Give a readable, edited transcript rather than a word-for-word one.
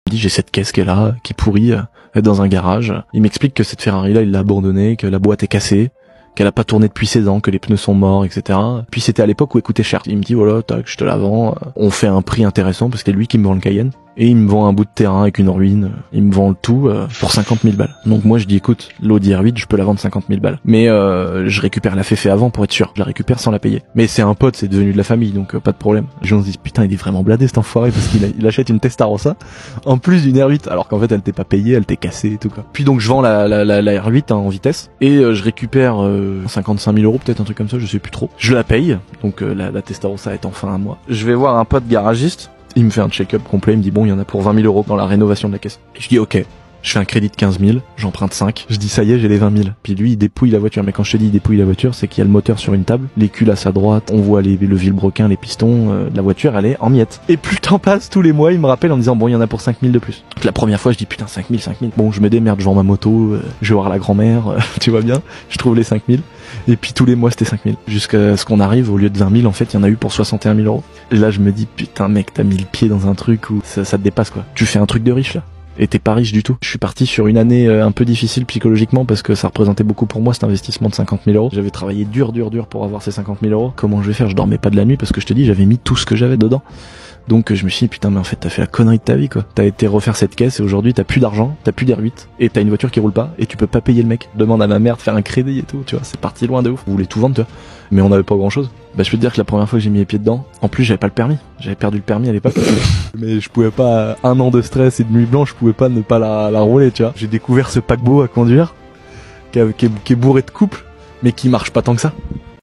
Il dit j'ai cette caisse qui est là, qui est pourrie, elle est dans un garage. Il m'explique que cette Ferrari là il l'a abandonnée, que la boîte est cassée, qu'elle a pas tourné depuis 16 ans, que les pneus sont morts, etc. Puis c'était à l'époque où elle coûtait cher. Il me dit voilà, tac, je te la vends. On fait un prix intéressant parce que c'est lui qui me vend le Cayenne. Et il me vend un bout de terrain avec une ruine. Il me vend le tout pour 50 000 balles. Donc moi je dis écoute, l'Audi R8 je peux la vendre 50 000 balles. Mais je récupère la féfé avant pour être sûr. Je la récupère sans la payer. Mais c'est un pote, c'est devenu de la famille, donc pas de problème. Les gens se disent putain il est vraiment bladé cet enfoiré parce qu'il achète une Testarossa en plus d'une R8 alors qu'en fait elle t'est pas payée, elle t'est cassée et tout quoi. Puis donc je vends la R8 en vitesse et je récupère 55 000 euros peut-être un truc comme ça, je sais plus trop. Je la paye, donc la Testarossa est enfin à moi. Je vais voir un pote garagiste. Il me fait un check-up complet, il me dit bon il y en a pour 20 000 euros dans la rénovation de la caisse. Et je dis ok, je fais un crédit de 15 000, j'emprunte 5, je dis ça y est j'ai les 20 000. Puis lui il dépouille la voiture, mais quand je te dis il dépouille la voiture c'est qu'il y a le moteur sur une table, les culs à droite, on voit le vilebrequin, les pistons, la voiture elle est en miettes. Et plus le temps passe, tous les mois il me rappelle en me disant bon il y en a pour 5 000 de plus. La première fois je dis putain 5 000, bon je me démerde, je vends ma moto, je vais voir la grand-mère, tu vois bien, je trouve les 5 000. Et puis tous les mois c'était 5 000. Jusqu'à ce qu'on arrive, au lieu de 20 000, en fait, il y en a eu pour 61 000 euros. Et là, je me dis, putain, mec, t'as mis le pied dans un truc où ça te dépasse, quoi. Tu fais un truc de riche, là. Et t'es pas riche du tout. Je suis parti sur une année un peu difficile psychologiquement parce que ça représentait beaucoup pour moi cet investissement de 50 000 euros. J'avais travaillé dur pour avoir ces 50 000 euros. Comment je vais faire? Je dormais pas de la nuit parce que je te dis, j'avais mis tout ce que j'avais dedans. Donc je me suis dit putain mais en fait t'as fait la connerie de ta vie quoi. T'as été refaire cette caisse et aujourd'hui t'as plus d'argent, t'as plus d'R8 et t'as une voiture qui roule pas et tu peux pas payer le mec. Demande à ma mère de faire un crédit et tout, tu vois, c'est parti loin de ouf. On voulait tout vendre, tu vois. Mais on avait pas grand chose. Bah je peux te dire que la première fois que j'ai mis les pieds dedans, en plus j'avais pas le permis. J'avais perdu le permis à l'époque. Mais je pouvais pas, un an de stress et de nuit blanche, je pouvais pas ne pas la rouler, tu vois. J'ai découvert ce paquebot à conduire qui est bourré de couples mais qui marche pas tant que ça.